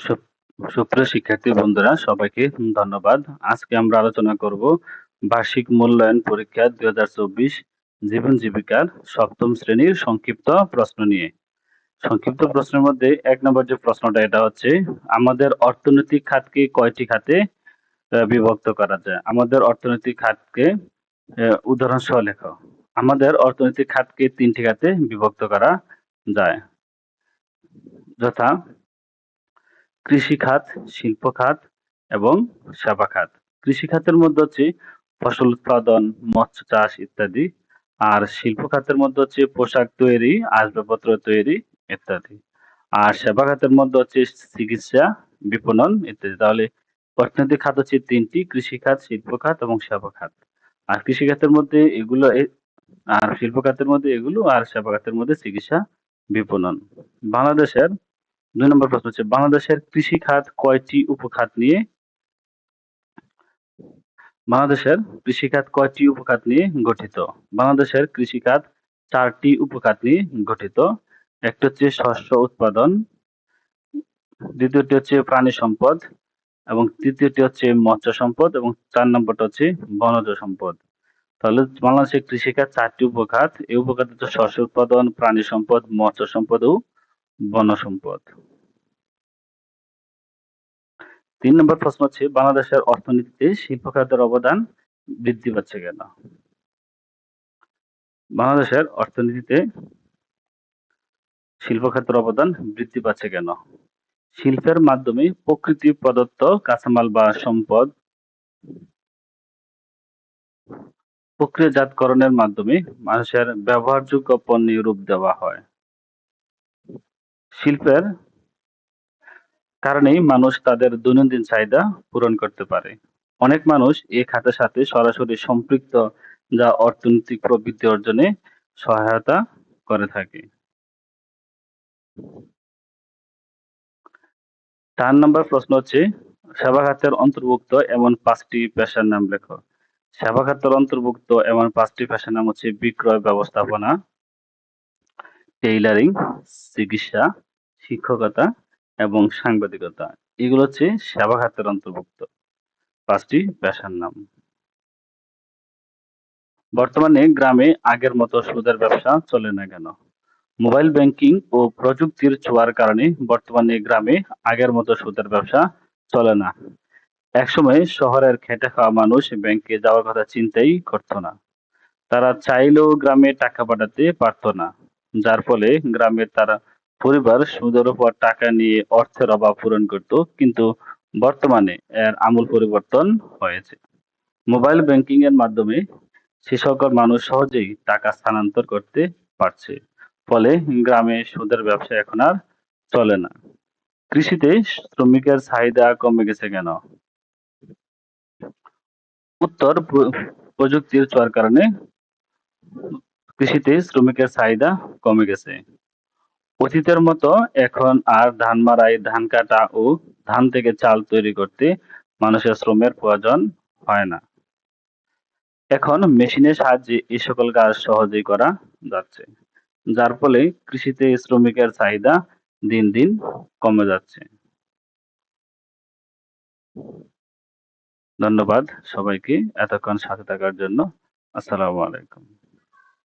Soup- সুপ্রিয় শিক্ষার্থী বন্ধুরা, সবাইকে ধন্যবাদ। আজকে আমরা আলোচনা করব বার্ষিক মূল্যায়ন পরীক্ষা 2024 জীবন জীবিকার সপ্তম শ্রেণীর সংক্ষিপ্ত প্রশ্ন নিয়ে। সংক্ষিপ্ত প্রশ্নের মধ্যে 1 নম্বর যে প্রশ্নটা, এটা হচ্ছে আমাদের অর্থনৈতিক খাতকে কয়টি খাতে বিভক্ত করা যায়? আমাদের অর্থনৈতিক খাতকে উদাহরণ সহ লেখো। আমাদের অর্থনৈতিক খাতকে 3টি খাতে বিভক্ত করা যায়, যথা কৃষি খাত, শিল্প খাত এবং সেবা খাত। কৃষি খাতের মধ্যে হচ্ছে ফসল উৎপাদন, মৎস্য চাষ ইত্যাদি। আর শিল্প খাতের মধ্যে হচ্ছে পোশাক তৈরি, আসবাবপত্র তৈরি ইত্যাদি। আর সেবা খাতের মধ্যে হচ্ছে চিকিৎসা, বিপণন ইত্যাদি। তাহলে অর্থনৈতিক খাত হচ্ছে 3টি: কৃষি খাত, শিল্প খাত এবং সেবা খাত। আর কৃষি খাতের মধ্যে এগুলো, আর শিল্প খাতের মধ্যে এগুলো, আর সেবা খাতের মধ্যে চিকিৎসা, বিপণন। বাংলাদেশের 2 নম্বর প্রশ্ন হচ্ছে বাংলাদেশের কৃষি খাত কয়টি উপখাত নিয়ে গঠিত? বাংলাদেশের কৃষি খাত 4টি উপখাত নিয়ে গঠিত। একটা হচ্ছে শস্য উৎপাদন, দ্বিতীয়টি হচ্ছে প্রাণী সম্পদ, এবং তৃতীয়টি হচ্ছে মৎস্য সম্পদ, এবং 4 নম্বরটা হচ্ছে বনজ সম্পদ। তাহলে বাংলাদেশের কৃষিখাত 4টি উপখাত। এই উপখাত হচ্ছে শস্য উৎপাদন, প্রাণী সম্পদ, মৎস্য সম্পদ ও বন সম্পদ। 3 নম্বর প্রশ্ন হচ্ছে বাংলাদেশের অর্থনীতিতে শিল্প খাতের অবদান বৃদ্ধি পাচ্ছে কেন? বাংলাদেশের অর্থনীতিতে শিল্প খাতের অবদান বৃদ্ধি পাচ্ছে কেন? শিল্পের মাধ্যমে প্রকৃতি প্রদত্ত কাঁচামাল বা সম্পদ প্রক্রিয়াজাতকরণের মাধ্যমে মানুষের ব্যবহারযোগ্য পণ্যে রূপ দেওয়া হয়। শিল্পের কারণেই মানুষ তাদের দৈনন্দিন চাহিদা পূরণ করতে পারে। অনেক মানুষ এই খাতের সাথে সরাসরি সম্পৃক্ত, যা অর্থনৈতিক প্রবৃদ্ধি অর্জনে সহায়তা করে থাকে। 4 নম্বর প্রশ্ন হচ্ছে সেবা খাতের অন্তর্ভুক্ত এমন 5টি পেশার নাম লেখো। সেবা খাতের অন্তর্ভুক্ত এমন 5টি পেশার নাম হচ্ছে বিক্রয় ব্যবস্থাপনা, টেইলারিং, চিকিৎসা, শিক্ষকতা এবং সাংবাদিকতা। এগুলো হচ্ছে সেবা খাতের অন্তর্ভুক্ত 5টি পেশার নাম। বর্তমানে গ্রামে আগের মতো সুদের ব্যবসা চলে না কেন? মোবাইল ব্যাংকিং ও প্রযুক্তির ছোঁয়ার কারণে বর্তমানে গ্রামে আগের মতো সুদের ব্যবসা চলে না। একসময় শহরের খেটে খাওয়া মানুষ ব্যাংকে যাওয়ার কথা চিন্তাই করতো না। তারা চাইলেও গ্রামে টাকা পাঠাতে পারতো না। যার ফলে গ্রামের তারা পরিবার সুদের উপর টাকা নিয়ে অর্থের অভাব পূরণ করত। কিন্তু বর্তমানে এর আমূল পরিবর্তন হয়েছে। মোবাইল ব্যাংকিং এর মাধ্যমে সে সকল মানুষ সহজেই টাকা স্থানান্তর করতে পারছে। ফলে গ্রামে সুদের ব্যবসা এখন আর চলে না। কৃষিতে শ্রমিকের চাহিদা কমে গেছে কেন? উত্তর, প্রযুক্তির ছোঁয়ার কারণে কৃষিতে শ্রমিকের চাহিদা কমে গেছে। অতীতের মতো এখন আর ধান মাড়াই, ধান কাটা ও ধান থেকে চাল তৈরি করতে মানুষের শ্রমের প্রয়োজন হয় না। এখন মেশিনের সাহায্যে এই সকল কাজ সহজেই করা যাচ্ছে। যার ফলে কৃষিতে শ্রমিকের চাহিদা দিন দিন কমে যাচ্ছে। ধন্যবাদ সবাইকে এতক্ষণ সাথে থাকার জন্য। আসসালামু আলাইকুম।